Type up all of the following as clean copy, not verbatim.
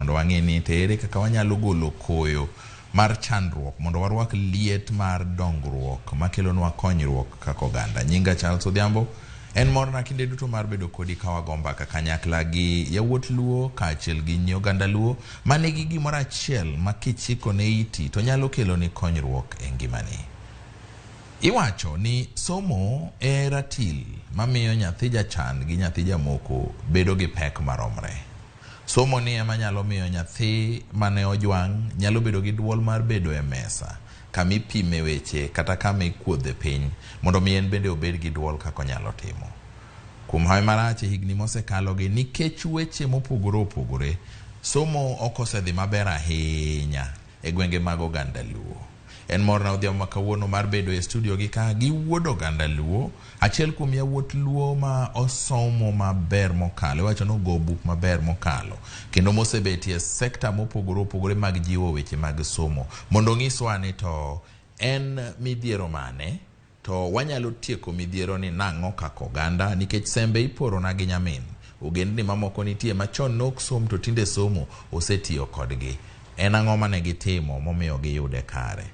mondo wang'e ni tere kaka wanyalo golo koyo mar chandruok mondo warwak liet mar dongruok makelonwa konyruok kaka oganda. Nyinga Charles Odhiambo, en morna kinde duto mar bedo kodi ka wagomba kanyakla gi yawuot Luo kaachiel gi nyi oganda Luo manigi gimoro achiel ma kichiko ne iti to nyalo kelo ni konyruok e ngimani. Iwacho ni somo e ratil mamiyo nyathi jachan gi nyathi jamoko bedo gi pek maromre. Somo ni ema nyalo miyo nyathi mane ojwang' nyalo bedo gi duol mar bedo e mesa kama ipime weche kata kama ikuodhe piny mondo mien bende obed gi duol kako nyalo timo. Kuom hawe marach higni mosekalo gi nikech weche mopogore opogore, somo okosedhi maber ahinya e gwenge mag oganda Luo. En morna Odhiambo makawuono mar bedo e studio gi ka gi wuod oganda Luo, achiel kuom yawuot Luo ma osomo maber mokalo, wacho no go buk maber mokalo, kendo mosebetie e sekta mopogore opogore mag jiwo weche mag somo, mondo ng'iswa ni to en midhiero mane to wanyalo tieko midhiero ni nang'o kaka oganda, nikech sembe iporo na gi nyamin. Ogendni mamoko nitie machon nok som to tinde somo osetiyo kodgi. En ang'o mane gitimo momiyo giyude kare.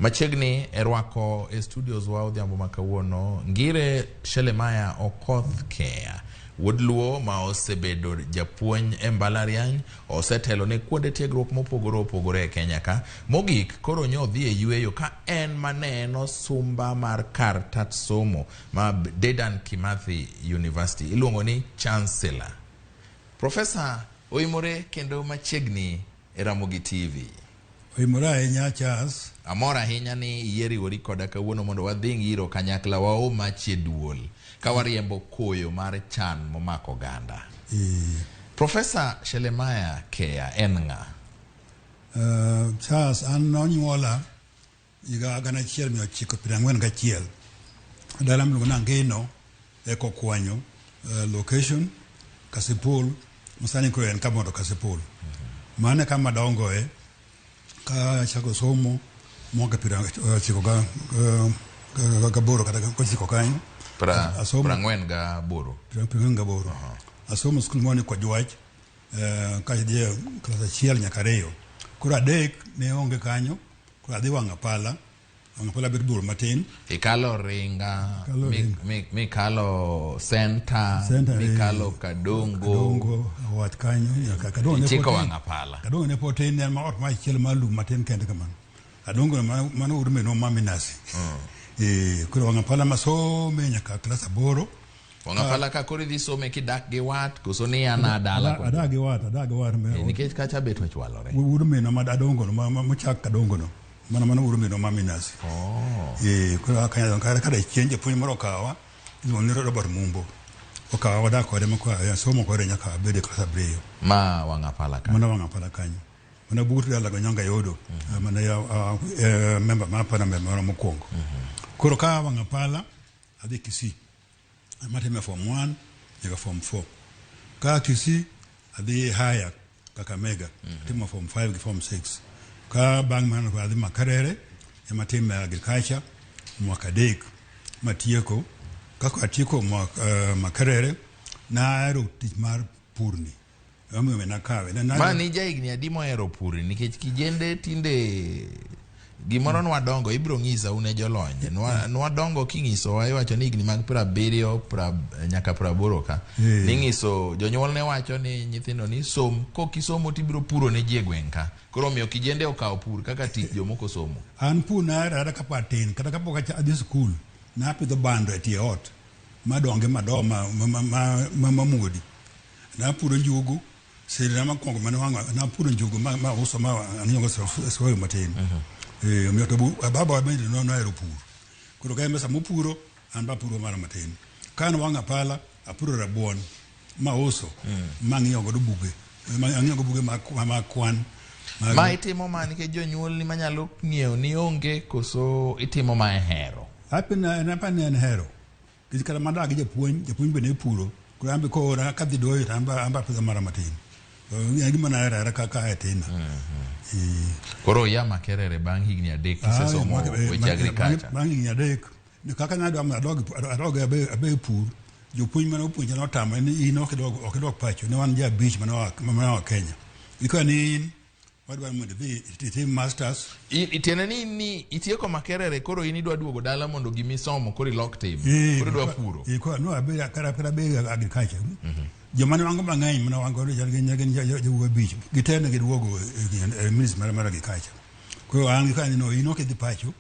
Machiegni erwako e studios wa Odhiambo makawuono Ngire Shelemaya Okoth Kea, wuod Luo ma osebedo japuonj e mbalariany, osetelo ne kuonde tiegruok mopogore opogore e Kenya ka. Mogik koro nyodhi e yueyo ka en maneno sumba mar kar tat somo ma Dedan Kimathi University, iluongo ni Chancellor. Professor oimore kendo machiegni e Ramogi TV. Oimora ahinya Charles. Amora ahinya ni ieri wori koda kawuono mondo wadhi ngiro kanyakla wao machie duol ka wariembo koyo mar chan momako oganda. Professor Shelemaya Kea en ng'a? Charles, an nonyuola higa gana achiel 1941 dala miluongo ni Angino e Kokwanyo, location Kasipul, masani koro en Kabondo Kasipul. Mane kama dongoe ka chako somo mwaka chiko ga boro kata ko chiko kanyo prangwen ga boro asomo skul moni kwa jwach ka je klasa achiel nyaka ariyo. Koro adek ne onge kanyo, koro adhi Wangapala bir dul matin ikalo ringa mikalo center mikalo kadongo wat kanyo nyaka kadongo chiko Wangapala. Kadongo ne potin ne ma ot ma chiel malu matin kende kamano. Adongo mano urme no maminasi. Kuro Wangapala masome nyaka klasa boro. Wangapala ka kori dhi some kidak gi wat koso ni ana dala kwa. Adagi wat me. Nikech kacha bet wachwalore. Urme no madadongo no machak kadongo no. Mano urme no maminasi. Kuro kanya kada chenje puonj moro kawa ni Robert Mumbo. Okawa da kode makwa somo kore nyaka bede klasa breyo. Ma Wangapala kanyo. Mana Wangapala kanyo. Mana bukutu dala ganyanga yodo. Mana ya member mapa na member mokongo. Kuro ka Wangapala adhi Kisii. Mateme form 1 nyaka form 4. Ka Kisii adhi haya Kakamega. Mateme form 5 form 6. Ka bang man adhi Makerere mateme agriculture mwaka dek matieko. Kako atieko Makerere na ero tich mar purni. Amiyo na kawe. Mani jaigni adimo ero purni nikech kijende tinde gimoro nwadongo ibro ng'isa une jolonye nwadongo king'iso iwacho ni higni mag 70 nyaka 80 ka ning'iso jonyuol ne wacho ni nyithindo ni som kokisomo tibiro puro ne ji e gweng' ka. Koro miyo kijende okawo pur kaka tich jomoko somo. An pur na era ka patin kata kapok adhi skul na pidho bando e tie ot madonge madoo ma mudi na puro njugu sirina makongo mane wanga na puro njugu ma uso ma anyongo soyo matin. Miyo to baba wa bende no ero pur. Kuro ka mesa mopuro an ba puro mara matin. Kan Wangapala apuro rabuon ma uso mang'iyo godo buge. Mang'iyo godo buge ma kwan. Ma itimo mani ke jonyuol ni manyalo ng'iewo ni onge koso itimo ma hero. Apina na pa ne hero. Kizikala madagi japuonj bende puro. Kuro ambe ko ora kadhi doyo amba pidho mara matin. Gima na era kaka etina. Koro ya Makerere bang higni adek kisesomo weche agriculture. Bang higni adek kaka na adog abe pur jopuonj mane opuonja no tama ni ino ok dog pacho ne wan ja beach mane wa Kenya. iko ni wadwa mondo ti masters itiene ni itieko Makerere koro in idwa duogo dala mondo gimi somo koro ilok tim koro dwa puro iko no abira kara be agriculture joma ne wango mang'eny mana wango jo bich gitene giduogo ministry mar agriculture koro an ka no inoke di pacho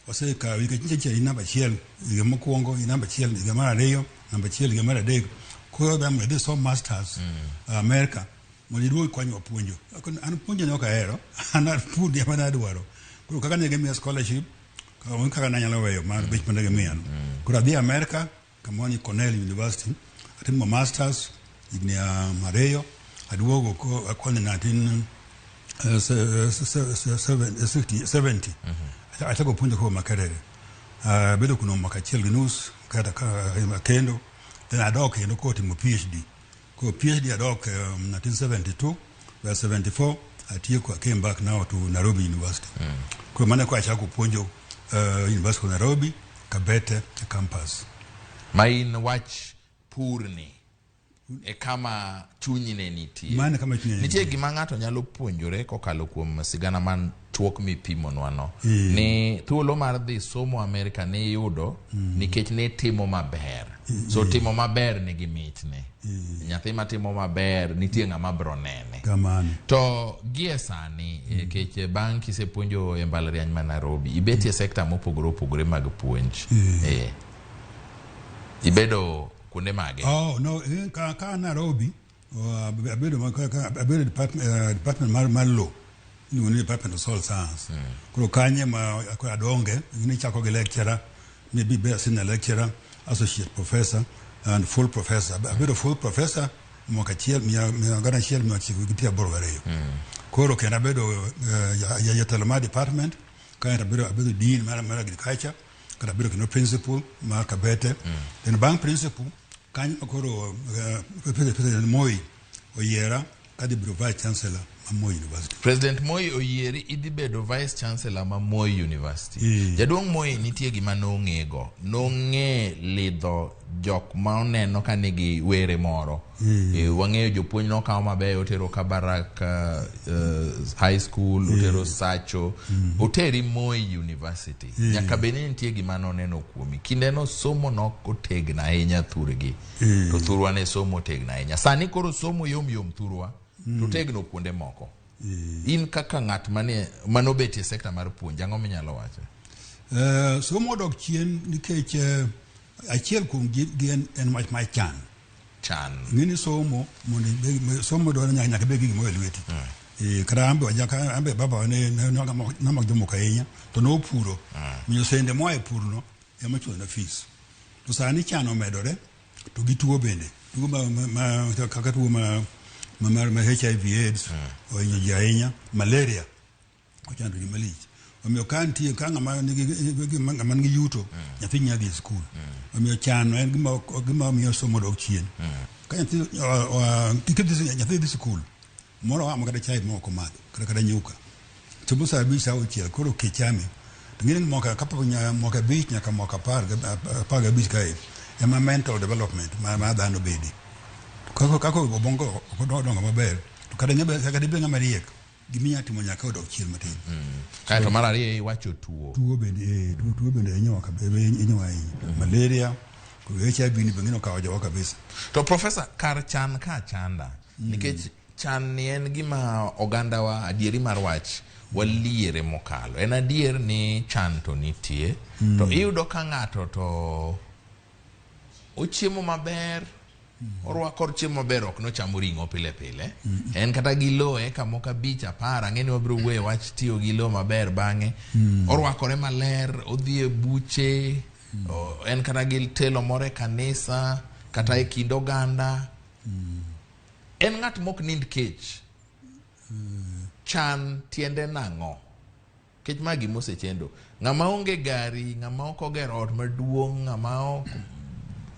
oseka wike chiche namba chiel higa mokwongo namba chiel higa mar ariyo namba chiel higa mar adek koro da mo so masters America mondo iduogo kwanyo puonjo an puonjo ne okaero an pudi ema adwaro koro kaka ne gemiya scholarship kaka nanyalo weyo mar bech pande gemiya koro adhi America kamoni Cornell University atimo masters igni Mareyo aduogo ko akone 1970 atako punjo ko Makerere bedo kuno makachiel ginus kata kendo then adok kendo ko timo PhD ko PhD adok 1972 by 74 atieko came back now to Nairobi University ko mane ko achako punjo University of Nairobi Kabete campus main wach purni e kama chunyi ne nitie mane kama chunyi nitie gima ng'ato nyalo puonjore kokalo kuom sigana man tuok mipimonwa no ni thuolo mar dhi somo Amerika ne yudo nikech ne timo maber so timo maber nigi mitne nyathi matimo maber nitie ng'ama bro nene kamano to gie sani kech bang' kisepuonjo e mbalariany ma Nairobi ibetie sekta mopogore opogore mag puonj ibedo kunde mage no ka Nairobi abedo department mar law ni department of soil science kuro kanye ma adonge ni chako ge lecturer maybe be senior lecturer associate professor and full professor abedo full professor mwaka chiel mi ngana chiel mi chiku gitia borgare kuro kena abedo ya telema department kana abedo dean mar agriculture kana abedo kino principal mar Kabete then bank principal kanye koro president Moi oyera kadi bro vice chancellor Moi University. President Moi oyieri idhi bedo vice chancellor ma Moi University. Jaduong' Moi nitie gima nong'ego. Nong'e lidho jok ma oneno ka nigi were moro. Wang'eyo jopuonj nokawo mabeyo otero Kabarak high school, otero Sacho, oteri Moi University. Nyaka beni nitie gima noneno kuomi. Kindeno somo nok otegna ahinya thurgi. To thurwa ne somo otegna ahinya. Sani koro somo yom thurwa. To tegno kuonde moko in kaka ng'at manobet e sekta mar puonj ang'o minyalo wacho somo dok chien nikech achiel kuom gien en mach ma chan ngini somo somo do nyaka be gigi mo elweti kara ambe baba ne namak jomo kainya to no puro miyo sende mo e purno e macho na fees to sani chan omedore to gituo bende tuo ma kaka tuo ma HIV AIDS o inyo malaria o chandu ni malich o mio kanti kanga ngi yuto nyathi nyadhi school o mio chano en gima mio somo dok chien ka nyathi nyathi dhi school moro wa makada chai moko madho kada nyuka tubu sa bi sa uchiel koro kichame ngine moka kapo moka beach nyaka moka parga beach kai ema mental development ma dhano bedi kako bongo kodonga maber to kada ngebe kada benga mariek gimiya timo nyaka odok chiel matin ka to mara ri wacho tuo bende nyoka bebe nyowa malaria ko HIV ni bengino ka wajo kabisa to professor kar chan ka chanda nikech chan ni en gima oganda wa adieri mar wach waliere mokalo en adier ni chan to nitie to iyudo ka ng'ato to ochiemo maber orwako chiemo maber ok no chamo ring'o pile en kata giloe kamoka bich apara ng'eni wabiro wuoye wach tiyo gilo maber bang'e orwakore maler odhie buche en kata gil telo more kanisa kata e kind oganda en ng'at mok nind kech chan tiende nang'o kech magi mosechendo ng'ama onge gari ng'ama ok ogero ot maduong'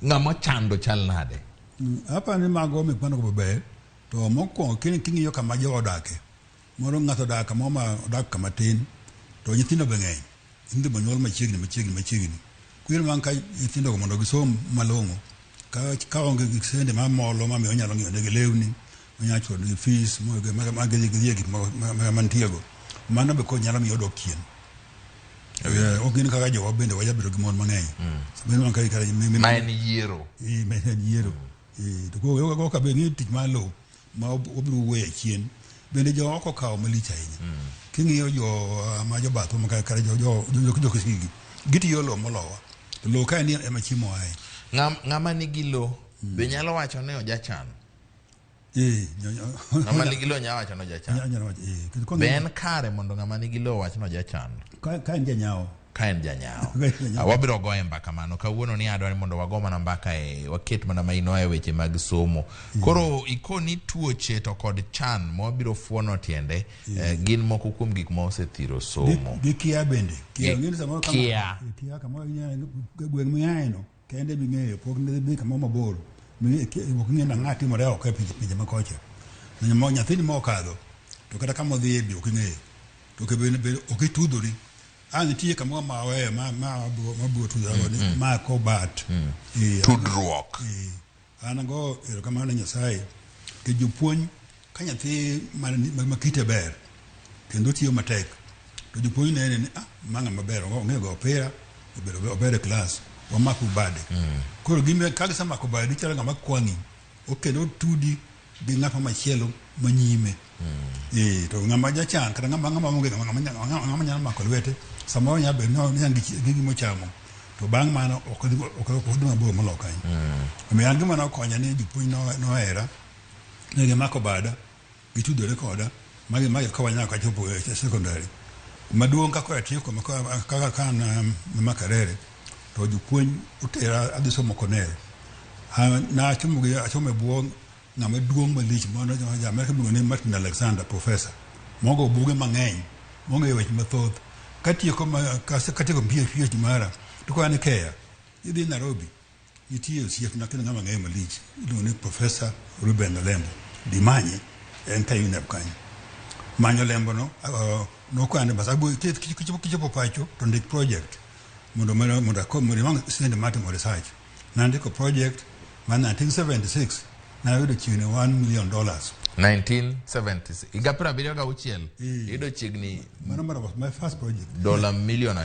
ng'ama chando chal nade hapa ni mago mekpano ko be to moko king'iyo kama jo odake moro ng'ato dak kama odak kama tin to nyithindo be ng'eny inde manyuol machiegni kuir man ka nyithindo go mondo gisom malong'o ka onge sende mamolo mamiyo nyalo ng'iyo ne lewni manyacho ni fees mo magegi mantiego mano be ko nyalo mi odok chien ogin kaka jo bende wajabiro gi mon mang'eny bende man kai kare maen yiero to go ka be ni tich malo ma obiro weyo chien bende jo oko kawo malich ahinya king'iyo jo ma jo bath ma kare jo kisigi gitiyo lo molowa to lo ka ni ema chimo ae ng'ama nigi lo be nyalo wacho ne ojachan ng'ama nigi lo nyalo wacho ne ojachan be en kare mondo ng'ama nigi lo wach no ojachan ka en janyawo wabiro goye mbaka mano kawuono ni adwani mondo wago mana mbaka waket mana maino e weche mag somo koro ikoni tuoche to kod chan ma wabiro fuono tiende gin moko kuom gik ma osethiro somo gi kia bende ng'eni samoro kia kamoro gweng' miaeno kende bing'eyo pok ne kama mabor ng'e na ng'ati more ok e pinje makocha nyathini mokadho to kata kama odhi bi ok ng'eyo to ke bende ok itudori nitie kamoro ma weyo ma biro tudore ni ma ko bat tudruok an go erokamano ne Nyasaye ke jopuonj ka nyathi makite ber kendo tiyo matek to jopuonj nene ni mang'a maber ong'e go opira obedo klas wamako bade koro gimbe kaka sama ko bade chalo ng'ama kwang'i okendo tudi gi ng'at machielo manyime to ng'ama jachan kata ng'ama monge ng'ama nyalo mako lwete samoro nya be no nyangi gigi mochamo to bang' mano ok odhi mabor moloka omiyo an gima nokonya ni jopuonj nohera ne gimako bada gitudore koda magi kawanyako kachopo e secondary maduong' kaka atieko kaka kan makarere to jopuonj utera adhi somo Cornell na achomo e bwo ng'ama duong' malich mono Amerika miluongo ni Martin Alexander professor mogo buge mang'eny mogo weche mathoth katieko PhD mara to ko an Kenya idhi Nairobi nitie osiepna kendo ng'ama ng'eyo malich iluongo ni Professor Ruben Olembo dimanye en ka UNEP kanyo manyo Lembo no nokwane basabu kichopo pacho to ndik project mondo send matimo research nandiko project man 1976 na yudo chiegni $1 million 1976 igapira birio ga uchiel ido chiegni my first project $1 million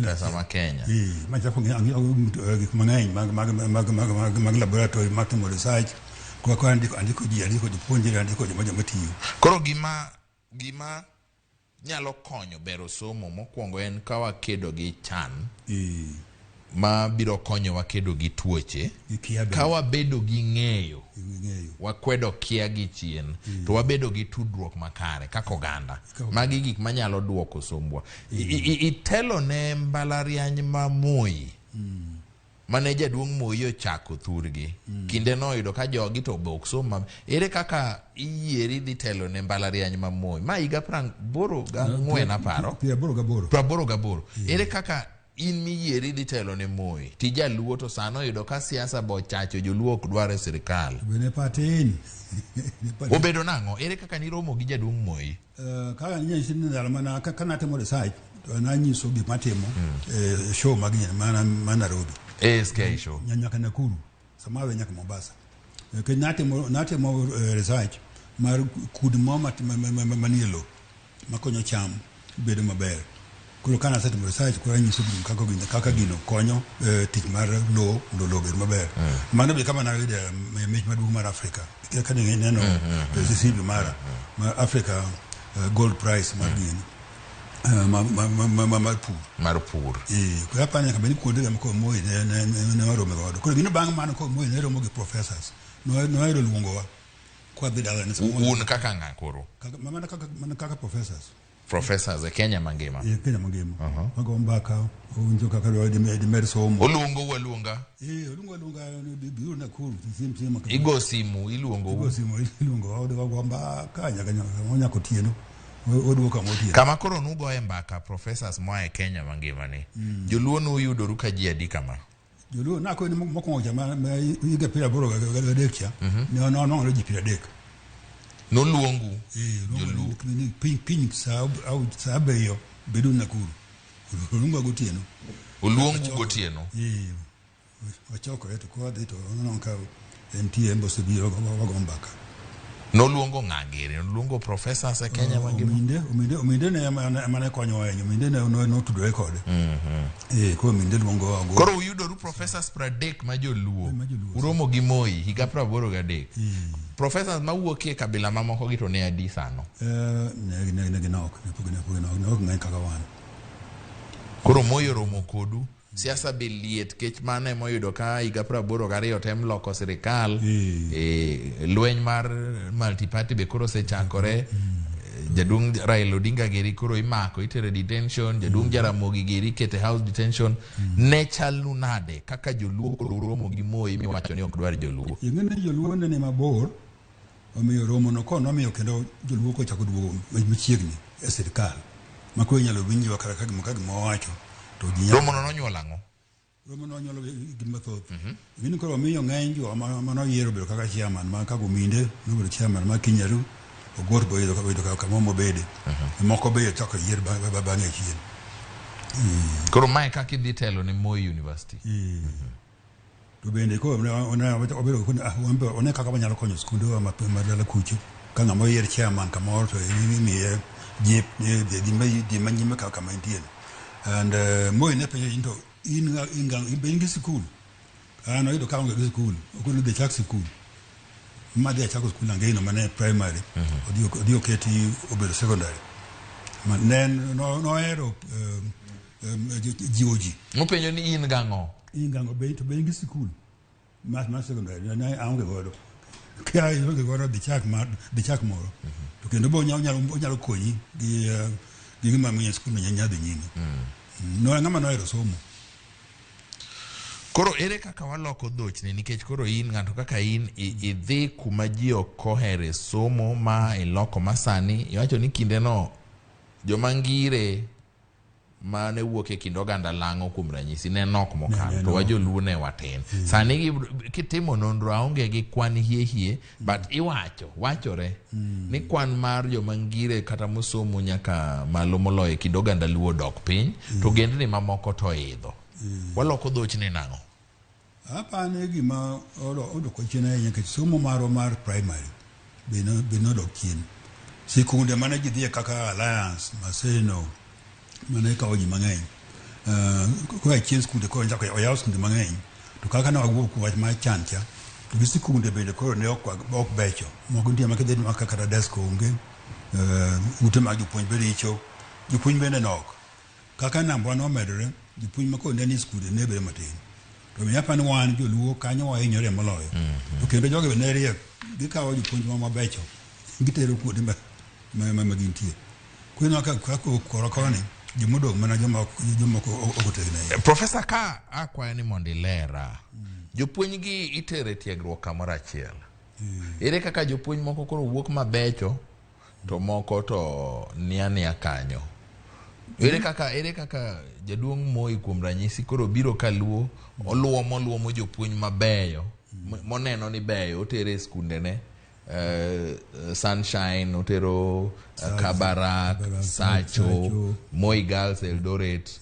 pesa ma Kenya ma chako gik mang'eny mag laboratory matimo research kwa andiko jopuonjre andiko joma tiyo koro gima nyalo konyo bero somo mokwongo en kawa kedo gi chan ma biro konyo wa kedo gi tuoche kawa bedo gi ng'eyo wakwedo kia gi chien to wabedo gi tudruok makare kaka oganda magi gik manyalo duoko sombwa itelo ne mbalariany ma Moi mane jaduong' Moi ochako thurgi kinde no yudo ka jogi to bok somo ere kaka iyieri dhi telo ne mbalariany ma Moi ma higa 84 aparo 84 ere kaka in miyieri dhi telo ne Moi ti jaluo to sano yudo ka siasa bochacho joluo ok dware sirikal bene patin obedo nang'o ere kaka ni romo gi jaduong' Moi kaka nyinyi ndalo mana kana temo research to nanyiso gik matimo show magini mana Nairobi SK show nyaka Nakuru samawe nyaka Mombasa ke natemo research mar kudmo manilo makonyo cham bedo maber kuro kana setimo research kuro nyiso kaka gino konyo tich mar lo bedo maber mano be kama na yudo mich maduong' mar Africa ka ne neno receive mara Africa gold prize mar gino mar pur ko hapa nyaka beni kuonde ko Moi ne romo godo kuro gino bang' mano ko Moi ne romo gi professors no ero luongowa kwa bidala ne un kaka ng'akoro kaka professors e Kenya mangima Kenya mangima mago mbaka unjo kaka di mer somo olunga biuru na kuru igo simu ilungo odo mbaka nyaka kotieno oduoka motieno kama koro nugo e mbaka professors moa e Kenya mangima ni joluo no yudoru ka ji adi kama joluo na ko ni mokongo jama iga pira boro ga dekcha no ji pira dek no luongu joluo pin sabeyo bedu Nakuru lungo gotieno oluongu gotieno wachoko eto kwa dito non ka entie embo sebiro wagombaka No luongo ng'angere, no luongo professors e Kenya mangima. Ominde ne mane konyo ahinya, ominde no tudore kode. Ko ominde luongo ago. Koro uyudoru professors 30 ma joluo. Uromo gi Moi higa 83. Professors ma wuok e kabila mamoko gi to ne adi sano. Ne ginok, ne ok ng'eny kaka wan. Koro Moi oromo kodu. Siasa be liet kech mane moyudo ka higa 82 tem loko sirikal. Lweny mar multiparty be koro sechakore. Jadung Raila Odinga geri koro imako itere detention. Jadung Jaramogi geri kete house detention. Ne chalu nade kaka joluo koro romo gi Moi miwacho ni ok dwar joluo. Yengene joluo ne mabor. Omiyo romo no kono omiyo kendo joluo ko chako duogo machiegni e sirikal. Mako inyalo winjo kaka gima wacho. Romo no nyuol ang'o? Romo no nyuol gima thoth. Gini koro omiyo ng'eny jo mano yiero bedo kaka chairman ma kago minde nobedo chairman ma Kinyaru ogor boyo kaka momo bede. Moko be chako yier bang'e chien. Koro mae kaka idhi telo ni Moi University. To bende ko obedo one kaka wanyalo konyo skunde wa madala kucho ka ng'ama yier chairman kamoro to imiye jip di manyime kaka mantie. And Moi ne penjo into in school. Ano ido ka ngi school. Okunu de chak school. Ma de chak school ngeno mane primary. Odio keti obedo secondary. Man then no ero GOG. Mo penjo ni in gango. In gango be to be school. Ma secondary. Na ange godo. Kia ido godo de chak moro. To kendo bo nyalo konyi gi gima mwenye school nyanya de nyime. No ngama no ero somo. Koro ere kaka waloko dhochni nikech koro in ng'ato kaka in idhi kuma ji ok ohere somo ma iloko masani iwacho ni kinde no joma ngire ma ne wuok e kind oganda lang'o kuom ranyisi ne nok mokalo to wajoluo ne watin. Sani kitimo nonro aonge gi kwan hie but wachore ni kwan mar joma ngire kata mosomo nyaka malo moloyo kind oganda luo dok piny to gendni mamoko to idho. Waloko dhochni nang'o? Apa ne gima odo ko chena yen ke somo mar primary bino dok chien. Sikunde mane gidhie kaka Alliance, Maseno mane ka oji mang'eny. Ko chien skunde ko njako oyaw skunde mang'eny. To kaka na wawuok wach ma chancha to gi sikunde bende koro ne ok becho. Moko ndie ma kedhi ma kaka desk onge. Ute ma jopuonj bende icho. Jopuonj bende nok. Kaka namba no medore jopuonj ma ko ndeni skunde ne bere matin. To nyapa ni wan joluo kanyo wahinyore moloyo. To kendo joge ne riek gikawo jopuonj ma mabecho. Gitero kuonde ma gintie. Kuno kaka korokoni jomodong mana jomoko ogotegne. Professor ka akwaya ni mondilera. Jopuonj gi itere tiegruok kamoro achiel. Ere kaka jopuonj moko koro wuok mabecho to moko to nia kanyo. Ere kaka jaduong' Moi kuom ranyisi koro biro kaluo oluomo jopuonj mabeyo moneno ni beyo otere skunde ne Sunshine otero Kabarak Sacho Moi Girls Eldoret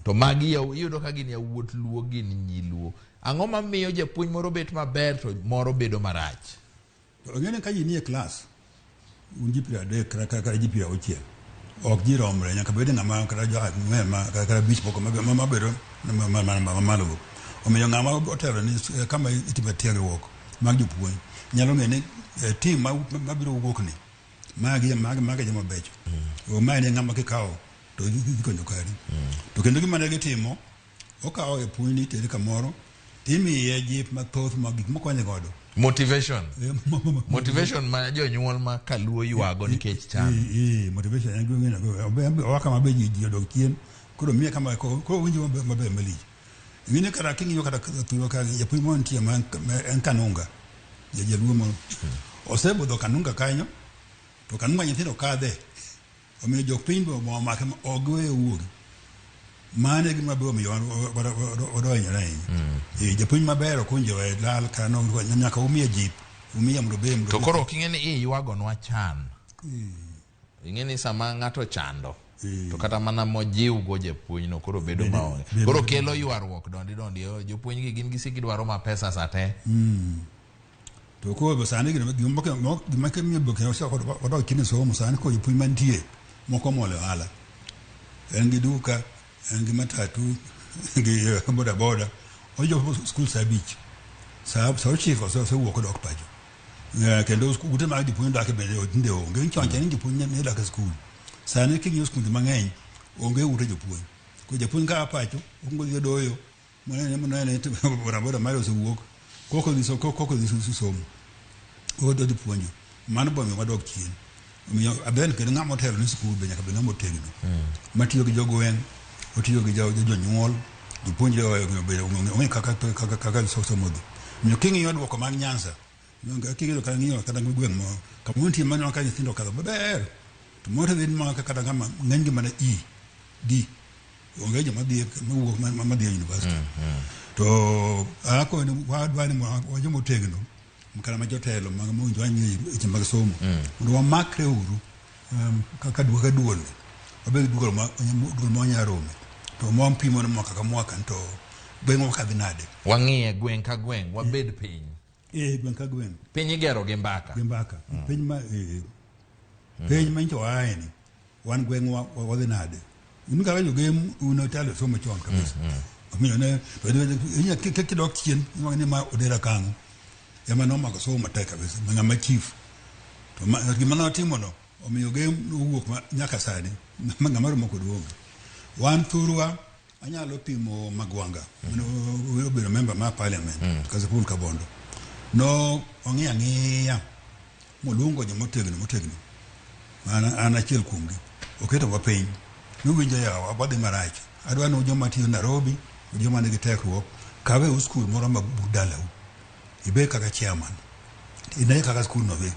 to magi yudo ka gin yawuot luo gin nyiluo. Ang'o mamiyo japuonj moro bet maber to moro bedo marach? To ngene ka ji nie class unji pira de kaka ji pira ochiel ok ji romre nyaka bede ng'ama kata jo ng'ema kata bich poko ma bedo malo. Omiyo ng'ama otelo ni kama itime tiegruok mag jopuonj nyalo ng'ene team ma biro wuok ni magi joma becho. O ma ne ng'ama kikawo to gikonyo kari. To kendo gima ne gitimo okawo e puonj ni tere kamoro imiye jip mathoth mag gik mokonye godo. Motivation ma jonyuol ma kaluo ywago nikech chan. Motivation en gweng'e waka mabe ji odok chien koro miye kama ko winjo mabe mali. Ngine kara kinyo kata thulo ka japuonj mon tie man en Kanunga. Jaluo mo osebudho Kanunga kanyo to Kanunga nyithindo kadhe. Omiyo jok piny bo make ogwe wuogi. Mane gima be omiyo odoyo reny. Japuonj maber kunjo e lal kano nyaka umiye jip. Umiye mrobe. To koro king'eni ywago nwa chan. Ing'eni sama ng'ato chando. To kata mana mojiw go japuonj no koro bedo maonge. Koro kelo ywaruok dondi jopuonj gi gin gisiki dwaro ma pesa sate. to ko be sani gima ke mi boke o ko do kini somo sani ko yipu mantie moko mole ala engi duka engi matatu engi boda ojo school sabich so chief so wo ko dok pajo kendo ute ma di puonjo ke bende odinde onge chonche ni puonjo ne da school sani ke yo school mang'eny onge ute jopuonj ko japuonj ka pacho ongo yo doyo mane boda malo so wuok koko di somo o do di puonjo mano bo mi wadok chien miyo aben ke ng'amo telo ni school be nyaka be ng'amo tegno matiyo gi jogwen otiyo gi jonyuol jopuonjo be onge kaka so modhi miyo kingi yod ko mag Nyanza nga kigelo kan ngiyo kada ngwen mo kamunti manyo kan nyithindo kada ber to moto din ma kada ngama ngangi mana di onge joma di ma di university to ako ni wadwa ni mo jomo tegno mkana ma jotelo ma mo njwanyi chimba somo ndo makre uru kaka duol obe duol mo nyarome to mo mpimo mo kaka mwaka to bengo kadinade wangie gwen ka gwen wabed piny gwen ka gwen piny igero gi mbaka piny ma ncho aeni wan gwen wadhi nade unuka yo game uno talo somo chon kabisa mimi ne nya kidok chien ni ma odera kangu ema no ma somo tek kabisa ngama chief to gima no timo no omiyo game wuok nyaka sani ngama ro moko duogo wan turwa anyalo pimo magwanga we be member ma parliament kaza pun kabondo no ongiya molungo jo motegno ana chiel kumgi oketo wa piny nuwinjo ya abadhi marach adwa no joma tiyo Nairobi joma nigi tekruok kawe school moro mabudala ibe kaka chairman ine kaka school no be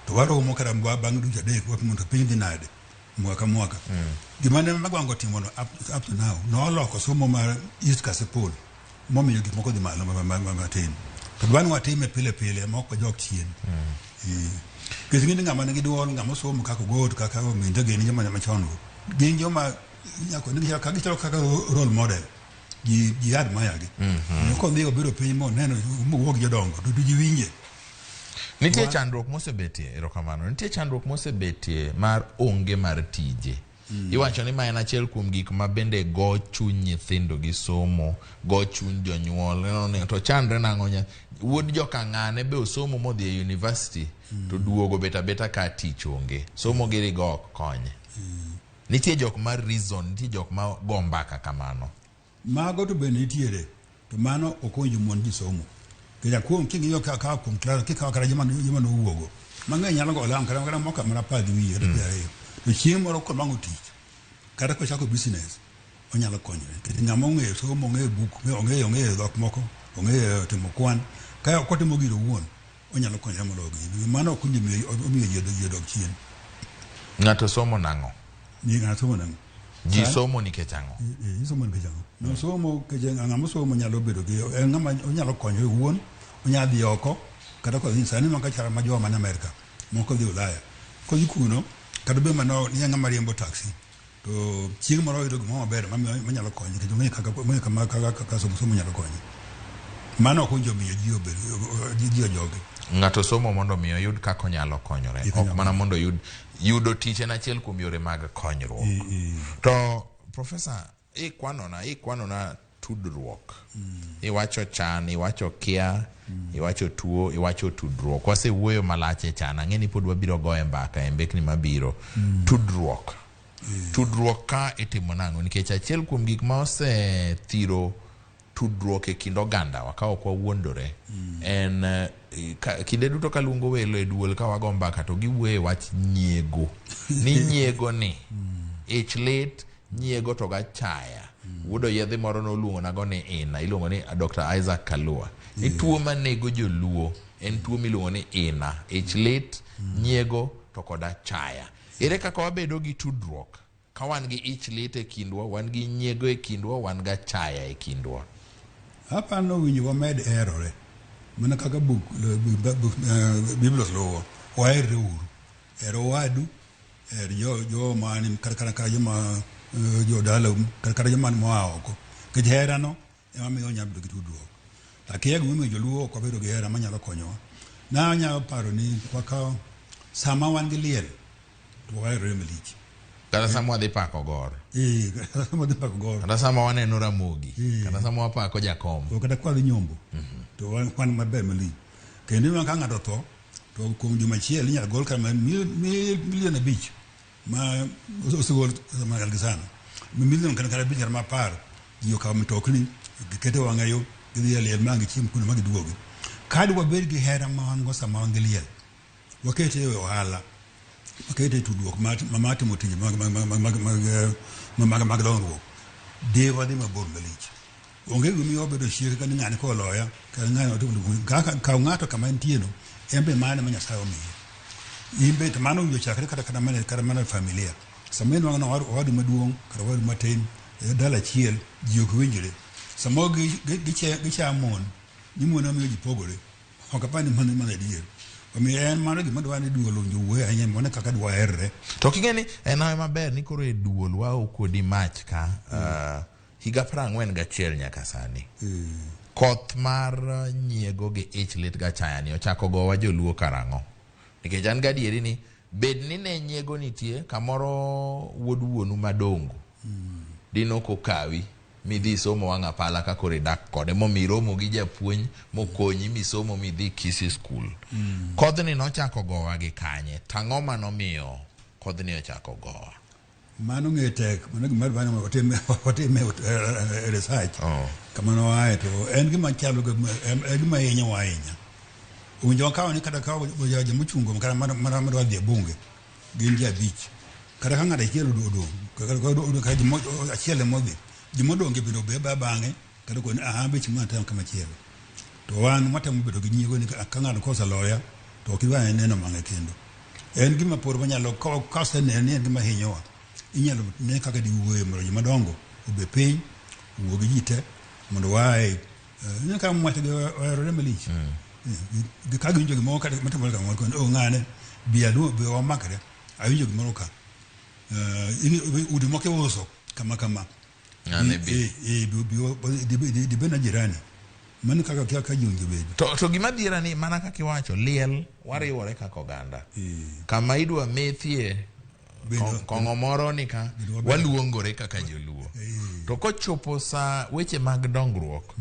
to waro mo kara bang duja de ko mo to piny dinade mwaka gimane magwango timo no up to now no loko somo mar East Kasipul momi yogi moko di malo matin to dwan watime pile moko jok chien kizingini ngama ngi duol ngama somo kako god kaka o minde geni joma machongo gin joma nyako ngi kaka gichalo kaka role model ji admire gi ko ndigo biro piny mo neno mo wuok jodongo to ji winje nitie chandruok mosebetie erokamano nitie chandruok mosebetie mar onge mar tije iwacho ni ma en achiel kuom gik ma bende go chuny nyithindo gi somo go chuny jonyuol to chandre nang'o wuod jokang'ane be osomo modhi e university to duogo beta ka tich onge somo giri go ok konye nitie jok mar reason nitie jok ma go mbaka kamano mago to be nitiere to mano okonyo mon ji somo kaya kuom kingi yo ka kuom class kika kara jama no wuogo mang'eny nyalo go lam kara moka mara padi wiye to yare to chieng' moro ko mango tich kata ko chako business onyalo konyore kiti ng'ama ong'eyo somo ong'eyo book ong'eyo dhok moko ong'eyo timo kwan kaya ko timo giro wuon onyalo konyore mologi mano okunyo omiyo ji dok chien ng'ato somo nang'o ni ng'ato somo nang'o ji somo nikech ang'o somo nikech ang'o no somo keje ng'ama somo nyalo bedo gi ng'ama onyalo konyo wuon onyalo dhi oko kata ko sani man ka chara ma joma na Amerika moko dhi Ulaya ko kuno kata be mano ni ng'ama riembo taxi to chieng' moro yudo gima maber ma nyalo konyo kendo ng'e kaka somo nyalo konyo mano ko njomiyo ji obedo ji ojoge ng'ato somo mondo miyo yud kako nyalo konyore ok mana mondo yudo tich en achiel kuom yore mag konyruok to professor ikwanona tudruok iwacho chan iwacho kia iwacho tuo iwacho tudruok wasewuoyo malach e chan ang'eni pod wabiro goye mbaka e mbekni mabiro tudruok ka itimo nang'o nikech achiel kuom gik ma osethiro tudruok e kind oganda wa ka ok wawuondore en kinde duto kaluongo welo e duol ka wago mbaka to giwuoyo wach nyiego ni nyiego ni ich lit nyiego to ga chaya wuodo yedhi moro noluongo nago ni ina iluongo ni Dr. Isaac Kalua ni tuo manego joluo en tuo miluongo ni ina ich lit nyiego to koda chaya ere kaka wabedo gi tudruok ka wan gi ich lit e kindwa wan gi nyiego e kindwa wan ga chaya e kindwa hapa no winyo wamed erore mana kaka buk biblos lowo waere uru ero wadu jo mani kara joma jo dala kara joma moa oko kejera no ema miyo nyabdo gi tudruok lakini go miyo joluo ko bedo gi hera manyalo konyowa na nya paro ni kwa sama wan gi liel to wa remelich kata sama wadhi pako gor sama de pako gor kata sama waneno Ramogi kata sama wapako jakom to kata kwa nyombo to wan maber mali kendo man ka ng'ato to kuom juma chiel inyalo gol kama milion abich ma osegol sama galgisana milion kana bijar ma par yo ka mtokni kete wangayo gidhi liel mangi chim kuna magi duogi kadi wa bergi hera ma an go sama wangeliel wakete ohala wakete tudruok mamati motinje mag dongruok dewa de mabor malich onge gumi obedo shiri kan ng'ani ko loya kan ng'ani to ka ng'ato kama entieno embe mane manya sawo mi imbe to mano yo chakre kata mana familia samen wang na wadu maduong kata wadu matin dala chiel jiok winjire samo gi chamon ni mona mi ji pogore okapani mana dier omi en mano gima dwani duol onjo we anye mona kaka dwa erre to kingeni en awe maber ni koro e duol wa okodi mach ka higa 41 nyaka sani koth mar nyiego gi ich lit ga chaya ni ochako gowa joluo karang'o nikech an gadieri ni bed ni ne nyiego nitie kamoro wuod wuonu madongo dino kokawi midhi somo wang'a pala ka kore dak kode momiromo gi japuonj mokonyi misomo midhi kisi school kodhni nochako gowa gi kanye tang'o manomiyo kodhni ochako gowa mano ngetek mano gima bana otime research kamano ae to en gima chalo gima yenya wainya unjo kawo ni kata kawo bojaje muchungo kata mara wadhi bunge gin ja beach kata kanga da chielo do kata jimo achiele modhi jimo donge bido be bange kata ko beach mata kama chielo to wan mata mubedo gi nyigo ni kanga no kosa loya to kiwa neno mange kendo en gima por banyalo ko se ne en gima hinyowa inyalo ne kaka di wuoyo moro jima dongo obe piny wuogi jite mondo wae ne ka mwate go remelich gi ka ginjo gimo kata matamo ka ngol ko ngane bia do be o makre ayinjo gimo ka udi moke woso kama ngane bi di bena jirani man kaka ka junjo be to gima diera ni mana kaka iwacho liel wariwore kaka oganda kama idwa methie kongo moro ni ka waluongore kaka joluo to kochopo sa weche mag dongruok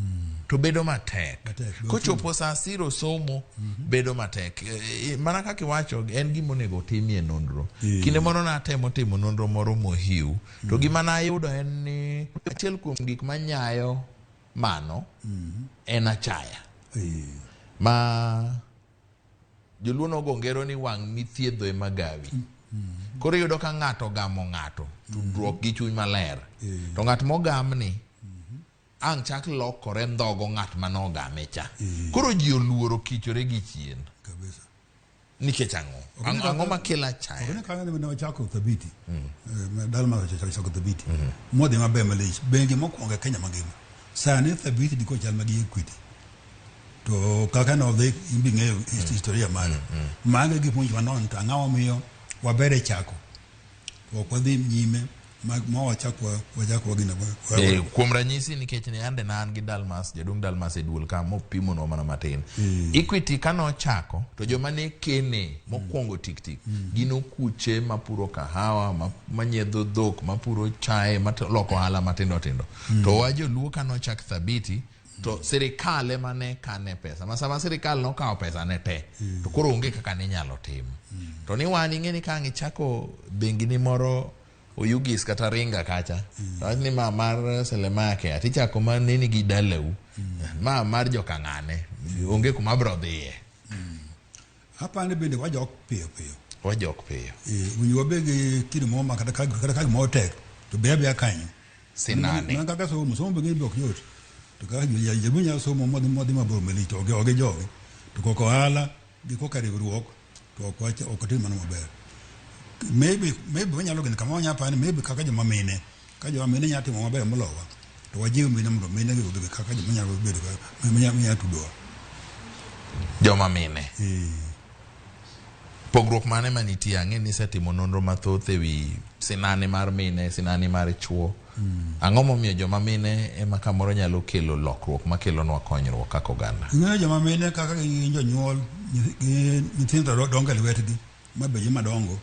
to bedo matek kochopo sa siro somo bedo matek mana kaka iwacho en gima onego timie nonro kinde moro natemo timo nonro moro mohiu to gima nayudo en ni achiel kuom gik manyayo mano en achaya ma joluo nogongero ni wang' mithiedho e magawi koro yudo ka ng'ato gamo ng'ato tudruok gi chuny maler to ng'at mogam ni ang' chak lokore ndhogo ng'at manogame cha koro ji oluoro kichore gi chien kabisa nikech ang'o makela chaya ne ka ne wachako thabiti dalma wachako thabiti modhi maber malich bengi mokwongo Kenya mangima sani thabiti diko chal magi Equity to kaka no dhi imbi ng'eyo historia mare mage gi puonj manon to ang'awo miyo wabere chako kwa dhi nyime ma wachako wagina kuom ranyisi nikech ne ande nan gi Dalmas jadung Dalmas e duol ka mopimo no mana matin Equity kano chako to joma ne kene mokwongo tik gino kuche mapuro kahawa manyiedho dhok mapuro chae loko hala matindo to wajoluo kano chak thabiti to serikal ema ne kane pesa masama serikal no kawo pesa ne te to koro onge kaka ne nyalo tim to ni wan ing'eni ka ng'ichako bengi ni moro Oyugis kata Ringa kacha to ni ma mar Selemake atichako ma nini gi dalau ma mar joka ng'ane onge kuma bro dhiye hapa ne bende wajok piyo winyo wabege kido mo ma kata mo tek to bebe akanyo sinane na kaka somo bege bok yot to ka ya bunya somo modi mabor melito oge jogi to koko hala gi koka riwruok to okotima no maber maybe wanyalo gani kama wanyapa ni maybe kaka joma mine ka joma mine nyati mo maber molowa to wajiw mine mondo mine gi kaka joma nyalo bedo manya tudo joma mine pogruok mane manitie ang'e ni setimo nonro mathoth ewi sinani mar mine sinani mar chuo Ang'o momiyo joma mine ema kamoro nyalo kelo lokruok makelonwa konyruok kaka oganda? Ng'eyo joma mine kaka gin jonyuol, nyithindo dongo e lwetgi, mabeyo madongo,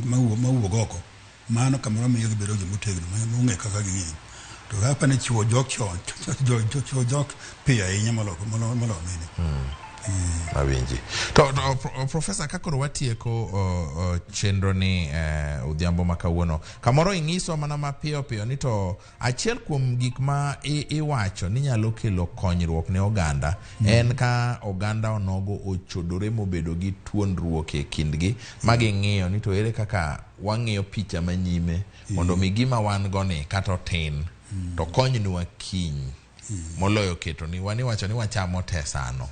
mawuok oko. Mano kamoro miyo gibedo jomotegno, mong'e kaka ging'eny. To kaka ne chiwo jok chon, chiwo jok piyo ahinya molo mine. Awinji. To Profesa, kakoro watieko chenro ni odhiambo ma kawuono, kamoro ing'iso mana mapiyo piyo ni to achiel kuom gik ma iwacho ni nyalo kelo konyruok ne oganda en ka oganda onogo ochodore mobedo gi tuonruok e kindgi ma ging'iyo ni to ere kaka wang'iyo picha manyime mondo mi gima wan go ni kata tin to konynwa kiny moloyo keto ni waniwacho ni wachamo tesano.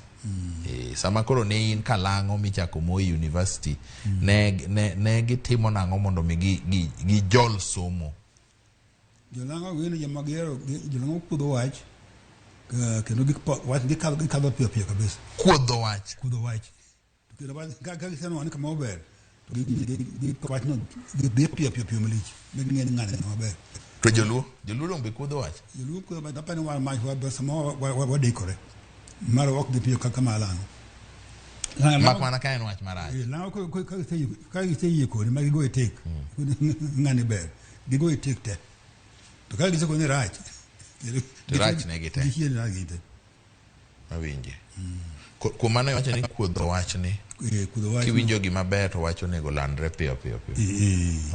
Sama koro ne in kalang'o michako Moi University ne gitimo nang'o mondo mi gi jol somo? Jolang'o gin joma gihero, jolang'o kudho wach kendo gikadho piyo piyo kabisa. Kudho wach Kendo ka giseneno ni kama ber wachno dhi piyo piyo malich, ging'eni ng'ane maber. To joluo dong be kudho wach? Joluo kudho wach, apani wan mach sama wadikore mara wak di piyo kaka malang'o. Mak mana ka en wach marach. Lang'o ka giseyie kode ma gigo e tek, ng'ani ber, gigo e tek te. To ka giseko ni rach, rach ne gite. Gichien rach gite. Awinje. Kuom mano iwacho ni kudho wach ni, kiwinjo gima ber to wacho nego landre piyo.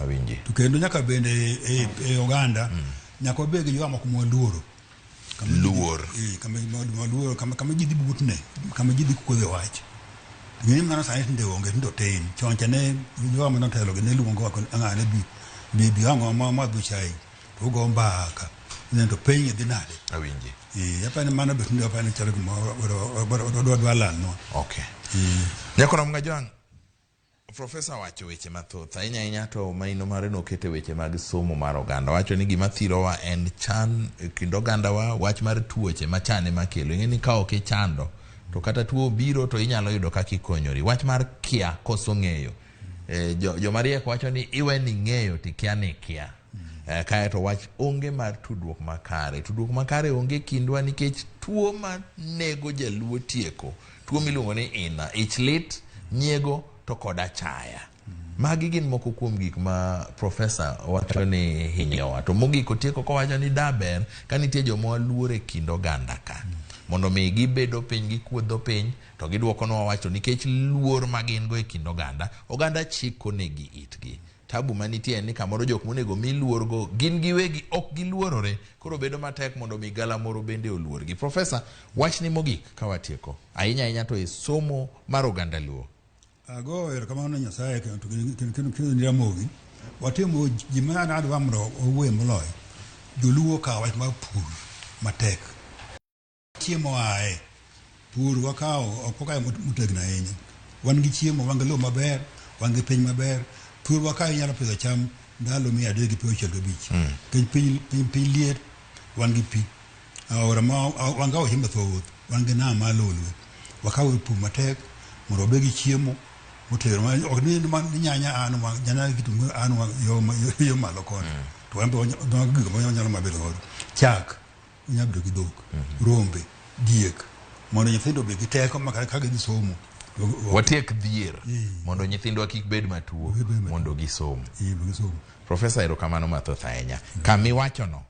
Awinje. To kendo nyaka bende e oganda, nyaka wabed gi joma mwaluoro. Luor. Kama ji dhi butne, kama ji dhi kudho wach. Ng'eni mana sani tinde onge, tindo tin. Choncha ne joma notelo gi ne luongo ang'ane bi ang'o ma dhi chai. To go mbaka. Nendo penye dhi nade. Awinje. Apani mana be tindo apani chalo gima dwalan no. Okay. Nyakona Mngajwang', Profesa wacho weche mathoth ahinya to maino mare nokete weche mag somo mar oganda. Wacho ni gima thirowa en chan kind ogandawa, wach mar tuoche machane makelo. Ing'eni ka ok ichando to kata tuo biro to inyalo yudo kaka ikonyori. Wach mar kia koso ng'eyo. Joma rieko wacho ni iwe ni ng'eyo tikia ni kia. Kae to wach onge mar tudruok makare. Tudruok makare onge kindwa nikech tuo ma nego jaluo tieko. Tuo miluongo ni ina, ich lit, nyiego to koda chaya. Magi gin moko kuom gik ma Profesa wacho ni hinyowa. To mogik otieko kowacho ni daber ka nitie joma waluore kind oganda ka. Mondo mi gibedo piny, gikuodho piny, to giduokonwa wacho nikech luor ma gin go e kind oganda chiko negi itgi. Tabu manitie ni kamoro jok monego mi luor go gin giwegi ok giluorore, koro bedo matek mondo mi gala moro bende oluorgi. Profesa, wach ni mogik ka watieko ahinya to e somo mar oganda luo. Ago erokamano Nyasaye kendo ni Ramogi. Watimo gima nadwa mondo owuoye moloyo. Joluo kawo wach mar pur matek. Chiemo ae. Pur wakawo ok okayo motegno ahinya. Wan gi chiemo, wan gi lowo maber, wan gi piny maber. Pur wakawo inyalo pidho cham ndalo 365. Kech piny liet, wan gi pi. Aora ma wan gawo chiemo mathoth, wan gi nam malolwe. Wakawo pur matek mondo obed gi chiemo motero ma ok ni nyanya nyanya kitungu yo malo kono. To wan be gik ma nyalo mabedo godo. Chak nyalo bedo gi dhok, rombe, diek, mondo nyithindo obed gi teko kaka gisomo. Watiek dhier mondo nyithindwa kik bed matuo mondo gisom. Profesa, erokamano mathoth ahinya. Kamiwacho no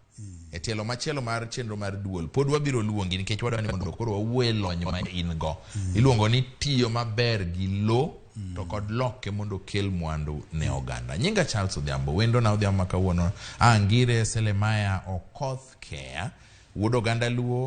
e tielo machielo mar chenro mar Duol pod wabiro luongi nikech wadwa ni mondo koro wawuoye lony ma in go. Iluongo ni tiyo maber gi lo to kod loke mondo kel mwandu ne oganda. Nyinga Charles Odhiambo, wendo na odhiambo ma kawuono Angire Selemaya Okoth Kea, wuod oganda luo.